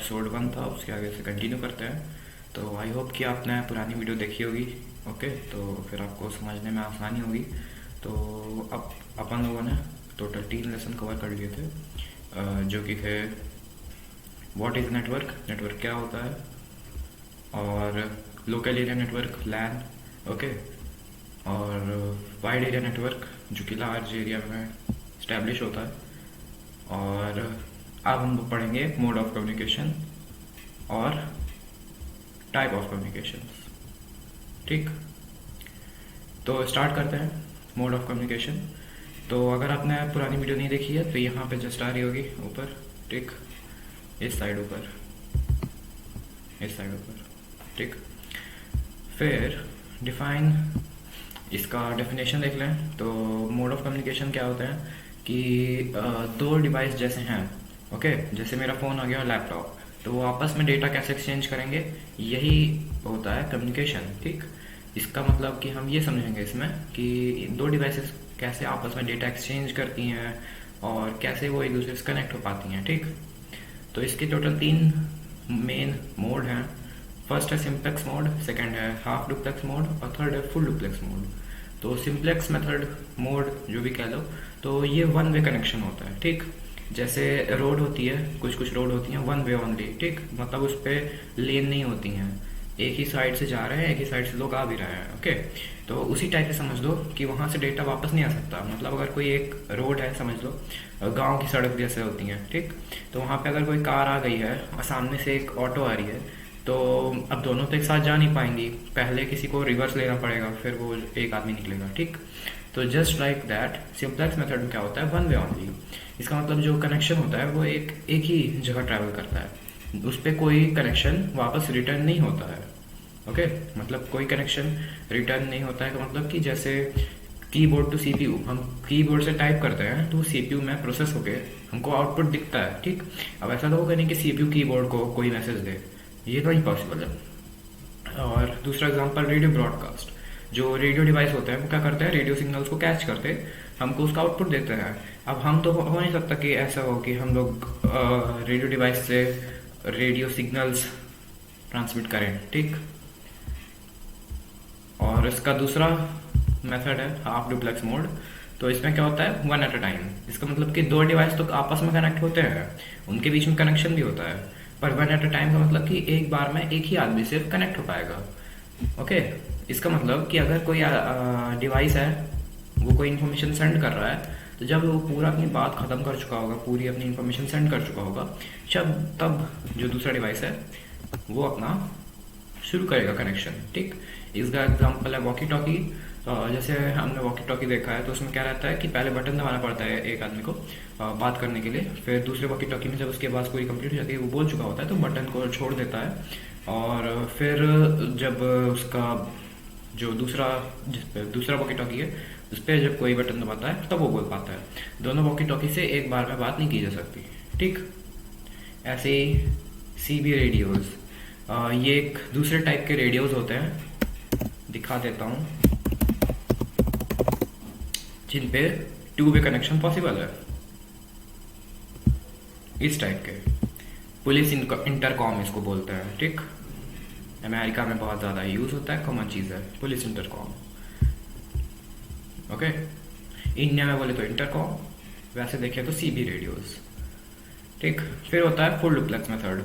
Episode 1 था, उसके आगे से कंटिन्यू करते हैं। तो आई होप कि आपने पुरानी वीडियो देखी होगी। ओके, तो फिर आपको समझने में आसानी होगी। तो अब अपन लोगों ने टोटल 3 लेसन कवर कर लिए थे, जो कि थे व्हाट इज़ नेटवर्क, नेटवर्क क्या होता है, और लोकल एरिया नेटवर्क लैन, ओके, और वाइड एरिया नेटवर्क जो कि लार्ज एरिया में इस्टेब्लिश होता है। और अब हम पढ़ेंगे मोड ऑफ कम्युनिकेशन और टाइप ऑफ कम्युनिकेशन। ठीक, तो स्टार्ट करते हैं मोड ऑफ कम्युनिकेशन। तो अगर आपने पुरानी वीडियो नहीं देखी है तो यहाँ पे जस्ट आ रही होगी ऊपर, ठीक, इस साइड ऊपर, इस साइड ऊपर, ठीक। फिर डिफाइन, इसका डेफिनेशन देख लें। तो मोड ऑफ कम्युनिकेशन क्या होता है कि दो डिवाइस जैसे हैं, ओके, जैसे मेरा फ़ोन आ गया और लैपटॉप, तो वो आपस में डेटा कैसे एक्सचेंज करेंगे, यही होता है कम्युनिकेशन। ठीक, इसका मतलब कि हम ये समझेंगे इसमें कि दो डिवाइसेस कैसे आपस में डेटा एक्सचेंज करती हैं और कैसे वो एक दूसरे से कनेक्ट हो पाती हैं। ठीक, तो इसके टोटल 3 मेन मोड हैं। फर्स्ट है सिंप्लेक्स मोड, सेकंड है हाफ डुप्लेक्स मोड और थर्ड है फुल डुप्लेक्स मोड। तो सिंप्लेक्स मेथड मोड जो भी कह लो, तो ये वन वे कनेक्शन होता है। ठीक, जैसे रोड होती है, कुछ कुछ रोड होती हैं वन वे ओनली, ठीक, मतलब उस पर लेन नहीं होती हैं, एक ही साइड से जा रहे हैं, एक ही साइड से लोग आ भी रहे हैं। ओके, तो उसी टाइप से समझ लो कि वहाँ से डेटा वापस नहीं आ सकता। मतलब अगर कोई एक रोड है, समझ लो गांव की सड़क जैसे होती हैं, ठीक, तो वहाँ पे अगर कोई कार आ गई है और सामने से एक ऑटो आ रही है, तो अब दोनों तो एक साथ जा नहीं पाएंगी, पहले किसी को रिवर्स लेना पड़ेगा, फिर वो एक आदमी निकलेगा। ठीक, तो just like that simplex method में क्या होता है, वन वे ओनली। इसका मतलब जो कनेक्शन होता है वो एक ही जगह ट्रैवल करता है, उस पर कोई कनेक्शन वापस रिटर्न नहीं होता है। ओके, मतलब कोई कनेक्शन रिटर्न नहीं होता है का मतलब कि जैसे कीबोर्ड टू सीपीयू, हम कीबोर्ड से टाइप करते हैं तो सीपीयू में प्रोसेस होके हमको आउटपुट दिखता है। ठीक, अब ऐसा तो होगा नहीं कि सीपीयू कीबोर्ड को कोई मैसेज दे, ये तो इम्पॉसिबल है। और दूसरा एग्जांपल रेडियो ब्रॉडकास्ट, जो रेडियो डिवाइस होते हैं वो क्या करते हैं, रेडियो सिग्नल्स को कैच करते हमको उसका आउटपुट देते हैं। अब हम तो हो नहीं सकता कि ऐसा हो कि हम लोग रेडियो डिवाइस से रेडियो सिग्नल्स ट्रांसमिट करें। ठीक, और इसका दूसरा मेथड है हाफ डुप्लेक्स मोड। तो इसमें क्या होता है, वन एट अ टाइम। इसका मतलब कि दो डिवाइस तो आपस में कनेक्ट होते हैं, उनके बीच में कनेक्शन भी होता है, पर वन एट अ टाइम का मतलब कि एक बार में एक ही आदमी सिर्फ कनेक्ट हो पाएगा। ओके, इसका मतलब कि अगर कोई डिवाइस है, वो कोई इन्फॉर्मेशन सेंड कर रहा है, तो जब वो पूरा अपनी बात खत्म कर चुका होगा, पूरी अपनी इन्फॉर्मेशन सेंड कर चुका होगा, तब जो दूसरा डिवाइस है वो अपना शुरू करेगा कनेक्शन। ठीक, इसका एग्जांपल है वॉकी टॉकी। जैसे हमने वॉकी टॉकी देखा है तो उसमें क्या रहता है कि पहले बटन दबाना पड़ता है एक आदमी को बात करने के लिए, फिर दूसरे वॉकी टॉकी में जब उसकी आवाज़ पूरी कंप्लीट हो जाती है, वो बोल चुका होता है, तो बटन को छोड़ देता है। और फिर जब उसका जो दूसरा वॉकी टॉकी है उस पर जब कोई बटन दबाता है तब वो बोल पाता है। दोनों वॉकी टॉकी से एक बार में बात नहीं की जा सकती। ठीक, ऐसे ही सीबी रेडियोज़, ये एक दूसरे टाइप के रेडियोज़ होते हैं, दिखा देता हूँ, जिन पे टू वे कनेक्शन पॉसिबल है। इस टाइप के पुलिस इंटरकॉम इसको बोलते हैं। ठीक, अमेरिका में बहुत ज़्यादा यूज़ होता है, कॉमन चीज़ है पुलिस इंटरकॉम। ओके, इंडिया में बोले तो इंटरकॉम, वैसे देखें तो सीबी रेडियोज़। ठीक, फिर होता है full duplex method,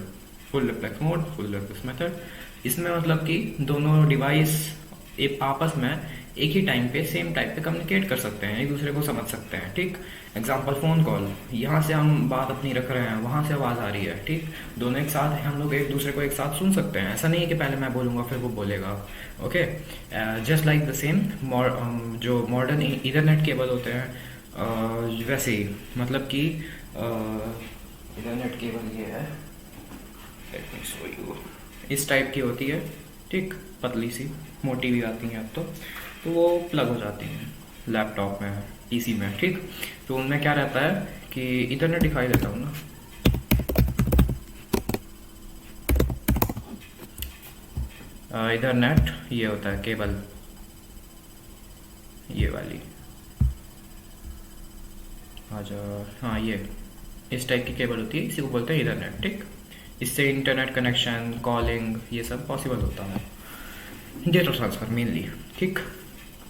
full duplex mode, full duplex method. इसमें मतलब कि दोनों डिवाइस एक आपस में एक ही टाइम पे सेम टाइप पे कम्युनिकेट कर सकते हैं, एक दूसरे को समझ सकते हैं। ठीक, एग्जांपल फ़ोन कॉल, यहाँ से हम बात अपनी रख रहे हैं, वहाँ से आवाज़ आ रही है, ठीक, दोनों एक साथ हैं, हम लोग एक दूसरे को एक साथ सुन सकते हैं। ऐसा नहीं है कि पहले मैं बोलूँगा फिर वो बोलेगा। Okay, just like the same जो मॉडर्न इथरनेट केबल होते हैं, वैसे ही मतलब कि इथरनेट केबल ये है, लेट मी शो यू, इस टाइप की होती है। ठीक, पतली सी, मोटी भी आती हैं अब तो वो प्लग हो जाती हैं लैपटॉप में, पीसी में। ठीक, तो उनमें क्या रहता है कि इथरनेट दिखाई देता हूँ ना, इथरनेट ये होता है केबल, ये वाली हाँ, ये इस टाइप की केबल होती है, इसी को बोलते हैं इथरनेट। ठीक, इससे इंटरनेट कनेक्शन, कॉलिंग, ये सब पॉसिबल होता है, डेटा ट्रांसफ़र मेनली। ठीक,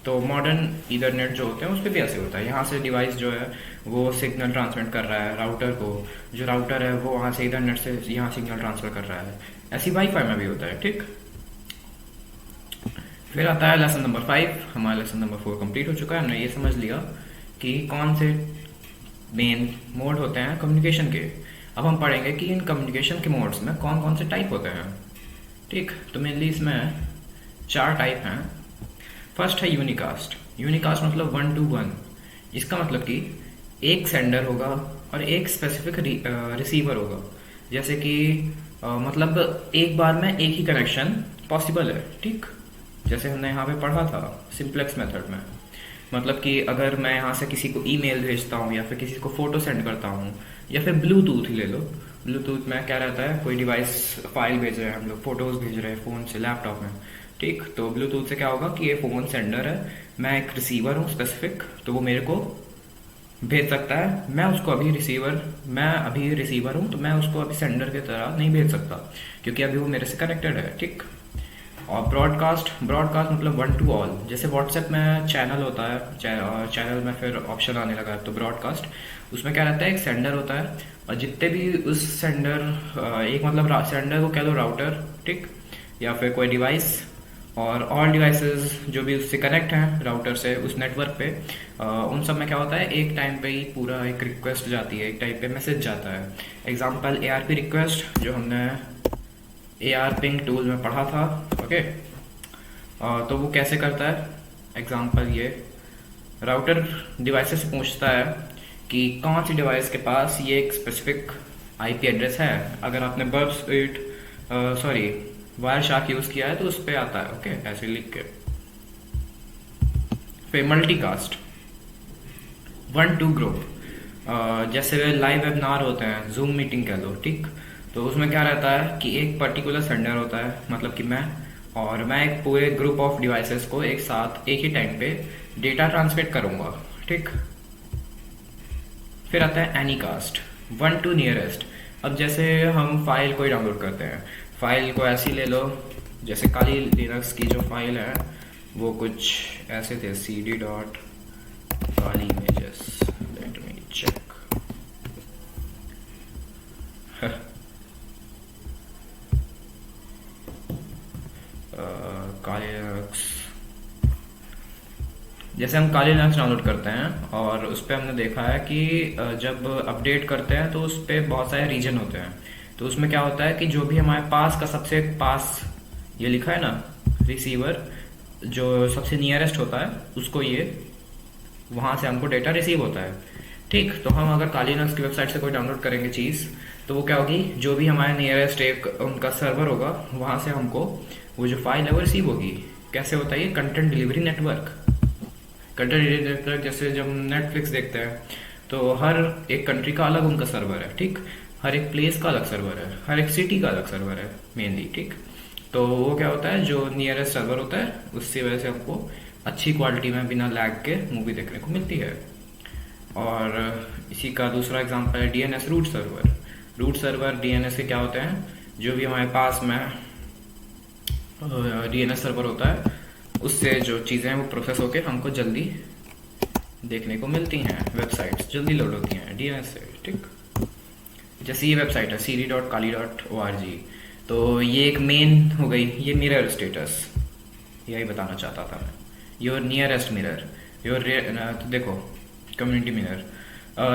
तो मॉडर्न ईथरनेट जो होते हैं उस पर भी ऐसे होता है। यहाँ से डिवाइस जो है वो सिग्नल ट्रांसमिट कर रहा है राउटर को, जो राउटर है वो वहाँ से ईथरनेट से यहाँ सिग्नल ट्रांसफ़र कर रहा है। ऐसी वाईफाई में भी होता है। ठीक, फिर आता है लेसन नंबर 5। हमारा लेसन नंबर 4 कंप्लीट हो चुका है। हमने ये समझ लिया कि कौन से मेन मोड होते हैं कम्युनिकेशन के। अब हम पढ़ेंगे कि इन कम्युनिकेशन के मोड्स में कौन कौन से टाइप होते हैं। ठीक, तो मेनली इसमें 4 टाइप हैं। फर्स्ट है यूनिकास्ट। यूनिकास्ट मतलब 1 to 1। इसका मतलब कि एक सेंडर होगा और एक स्पेसिफिक रिसीवर होगा। जैसे कि मतलब एक बार में एक ही कनेक्शन पॉसिबल है। ठीक, जैसे हमने यहाँ पे पढ़ा था सिंप्लेक्स मेथड में। मतलब कि अगर मैं यहाँ से किसी को ईमेल भेजता हूँ या फिर किसी को फोटो सेंड करता हूँ, या फिर ब्लूटूथ ही ले लो। ब्लूटूथ में क्या रहता है, कोई डिवाइस फाइल भेज रहे हैं, हम लोग फोटोज भेज रहे हैं फ़ोन से लैपटॉप में। ठीक, तो ब्लूटूथ से क्या होगा कि ये फ़ोन सेंडर है, मैं एक रिसीवर हूँ स्पेसिफिक, तो वो मेरे को भेज सकता है। मैं अभी रिसीवर हूँ, तो मैं उसको अभी सेंडर की तरह नहीं भेज सकता क्योंकि अभी वो मेरे से कनेक्टेड है। ठीक, और ब्रॉडकास्ट मतलब 1 to all। जैसे व्हाट्सएप में चैनल होता है, चैनल में फिर ऑप्शन आने लगा है तो ब्रॉडकास्ट, उसमें क्या रहता है, एक सेंडर होता है और जितने भी उस सेंडर एक मतलब सेंडर को कह लो राउटर, ठीक, या फिर कोई डिवाइस, और ऑल डिवाइसेस जो भी उससे कनेक्ट हैं राउटर से उस नेटवर्क पे, उन सब में क्या होता है, एक टाइम पे ही पूरा एक रिक्वेस्ट जाती है, एक टाइम पे मैसेज जाता है। एग्जांपल ARP रिक्वेस्ट जो हमने ARPing टूल में पढ़ा था। ओके, तो वो कैसे करता है। एग्जांपल ये राउटर डिवाइसेस से पूछता है कि कौन सी डिवाइस के पास ये एक स्पेसिफिक IP एड्रेस है। अगर आपने वायरशार्क यूज किया है तो उस पर आता है। ओके, ऐसे लिख के। फिर मल्टीकास्ट 1 to ग्रुप, जैसे लाइव वेबिनार होते हैं, जूम मीटिंग कह लो। ठीक, तो उसमें क्या रहता है कि एक पर्टिकुलर सेंडर होता है, मतलब कि मैं एक पूरे ग्रुप ऑफ डिवाइसेस को एक साथ एक ही टाइम पे डेटा ट्रांसमिट करूंगा। ठीक, फिर आता है एनीकास्ट 1 to नियरेस्ट। अब जैसे हम फाइल कोई डाउनलोड करते हैं, फाइल को ऐसी ले लो, जैसे काली लिनक्स की जो फाइल है वो कुछ ऐसे थे, cd.kali images, let me check। काली लिनक्स, जैसे हम काली लिनक्स डाउनलोड करते हैं और उस पर हमने देखा है कि जब अपडेट करते हैं तो उस पर बहुत सारे रीजन होते हैं। तो उसमें क्या होता है कि जो भी हमारे पास का सबसे पास, ये लिखा है ना, रिसीवर जो सबसे नियरेस्ट होता है उसको ये वहां से हमको डेटा रिसीव होता है। ठीक, तो हम अगर काली लिनक्स की वेबसाइट से कोई डाउनलोड करेंगे चीज़, तो वो क्या होगी, जो भी हमारे नियरेस्ट एक उनका सर्वर होगा वहां से हमको वो जो फाइल है वो रिसीव होगी। कैसे होता है ये, content delivery network. Content delivery network, जैसे जब नेटफ्लिक्स देखते हैं तो हर एक कंट्री का अलग उनका सर्वर है। ठीक, हर एक प्लेस का अलग सर्वर है, हर एक सिटी का अलग सर्वर है मेनली। ठीक, तो वो क्या होता है, जो नियरेस्ट सर्वर होता है उससे वजह से हमको अच्छी क्वालिटी में बिना लैग के मूवी देखने को मिलती है। और इसी का दूसरा एग्जांपल है DNS root server. Root server DNS के क्या होते हैं, जो भी हमारे पास में DNS सर्वर होता है उससे जो चीज़ें हैं वो प्रोसेस होके हमको जल्दी देखने को मिलती हैं, वेबसाइट्स जल्दी लोड होती हैं DNS से। ठीक, जैसे ये वेबसाइट है cd.kali.org, तो ये एक मेन हो गई, ये मिरर स्टेटस, यही बताना चाहता था मैं। योर नियरेस्ट मिरर, तो देखो कम्युनिटी मिरर,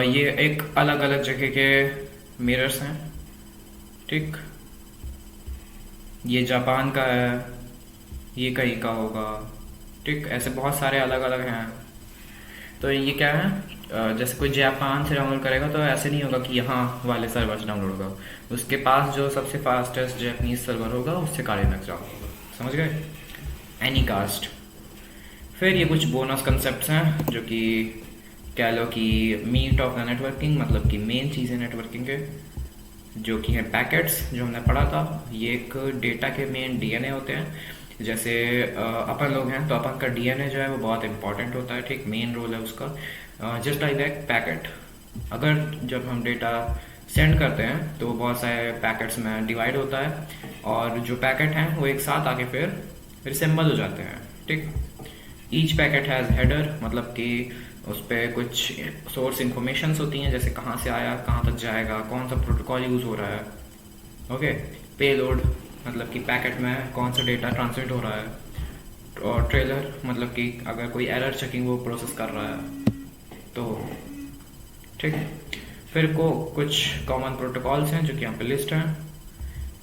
ये एक अलग अलग जगह के मिरर्स हैं। ठीक, ये जापान का है, ये कहीं का होगा। ठीक, ऐसे बहुत सारे अलग अलग हैं। तो ये क्या है, जैसे कोई जापान से डाउनलोड करेगा तो ऐसे नहीं होगा कि यहाँ वाले सर्वर से डाउनलोड होगा, उसके पास जो सबसे फास्टेस्ट जापानीज सर्वर होगा उससे काली लिनक्स डाउनलोड होगा। समझ गए, एनीकास्ट। फिर ये कुछ बोनस कंसेप्ट्स हैं जो कि कह लो कि मीट ऑफ द नेटवर्किंग, मतलब कि मेन चीज़ें नेटवर्किंग के, जो कि हैं पैकेट्स, जो हमने पढ़ा था। ये एक डेटा के मेन DNA होते हैं। जैसे अपन लोग हैं तो अपन का DNA जो है वो बहुत इंपॉर्टेंट होता है। ठीक, मेन रोल है उसका। जस्ट लाइक दैट पैकेट, अगर जब हम डेटा सेंड करते हैं तो बहुत सारे पैकेट्स में डिवाइड होता है, और जो पैकेट हैं वो एक साथ आके फिर रिसेंबल हो जाते हैं। ठीक, ईच पैकेट हैज़ हेडर, मतलब कि उस पर कुछ सोर्स इंफॉर्मेशंस होती हैं, जैसे कहाँ से आया, कहाँ तक जाएगा, कौन सा प्रोटोकॉल यूज़ हो रहा है। ओके, पेलोड मतलब कि पैकेट में कौन सा डेटा ट्रांसमिट हो रहा है, और ट्रेलर मतलब कि अगर कोई एरर चेकिंग वो प्रोसेस कर रहा है तो। ठीक, फिर को कुछ कॉमन प्रोटोकॉल्स हैं जो कि यहाँ पे लिस्ट हैं।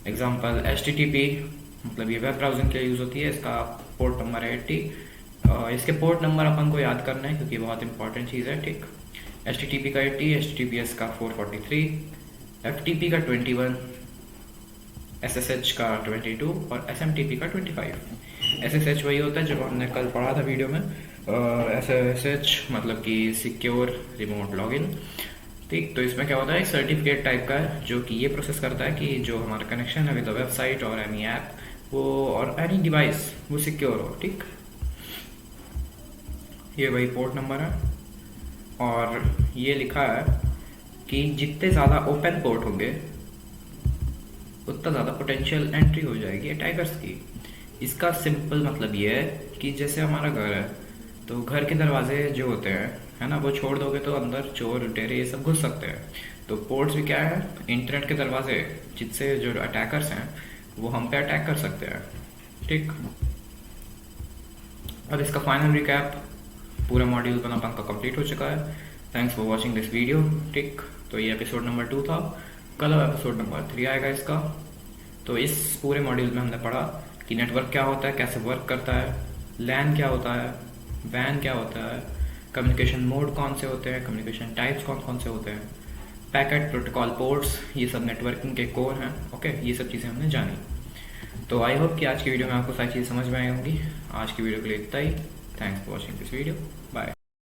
एग्जांपल HTTP, मतलब ये वेब ब्राउजिंग के लिए यूज़ होती है, इसका पोर्ट नंबर है 80। इसके पोर्ट नंबर अपन को याद करना है क्योंकि बहुत इंपॉर्टेंट चीज़ है। ठीक, HTTP का 80, HTTPS का 443, FTP का 21, SSH का 22 और SMTP का 25। SSH वही होता है जो हमने कल पढ़ा था वीडियो में। SSH मतलब कि सिक्योर रिमोट लॉगिन। ठीक, तो इसमें क्या होता है, एक सर्टिफिकेट टाइप का है जो कि ये प्रोसेस करता है कि जो हमारा कनेक्शन है विद द वेबसाइट और एनी ऐप वो और एनी डिवाइस वो सिक्योर हो। ठीक, ये वही पोर्ट नंबर है, और ये लिखा है कि जितने ज़्यादा ओपन पोर्ट होंगे उतना ज़्यादा पोटेंशियल एंट्री हो जाएगी अटैकर्स की। इसका सिंपल मतलब ये है कि जैसे हमारा घर है तो घर के दरवाजे जो होते हैं, है ना, वो छोड़ दोगे तो अंदर चोर लुटेरे ये सब घुस सकते हैं। तो पोर्ट्स भी क्या है, इंटरनेट के दरवाजे, जिससे जो अटैकर्स हैं वो हम पे अटैक कर सकते हैं। ठीक, अब इसका फाइनल रिकैप, पूरा मॉड्यूल अपन का कंप्लीट हो चुका है। Thanks for watching this video. ठीक, तो ये एपिसोड नंबर 2 था, कल एपिसोड नंबर 3 आएगा इसका। तो इस पूरे मॉड्यूल में हमने पढ़ा कि नेटवर्क क्या होता है, कैसे वर्क करता है, लैन क्या होता है, वैन क्या होता है, कम्युनिकेशन मोड कौन से होते हैं, कम्युनिकेशन टाइप्स कौन कौन से होते हैं, पैकेट, प्रोटोकॉल, पोर्ट्स, ये सब नेटवर्किंग के कोर हैं। ओके, ये सब चीज़ें हमने जानी। तो आई होप कि आज की वीडियो में आपको सारी चीज़ें समझ में आई होंगी। आज की वीडियो के लिए इतना ही। Thanks for watching this video. Bye.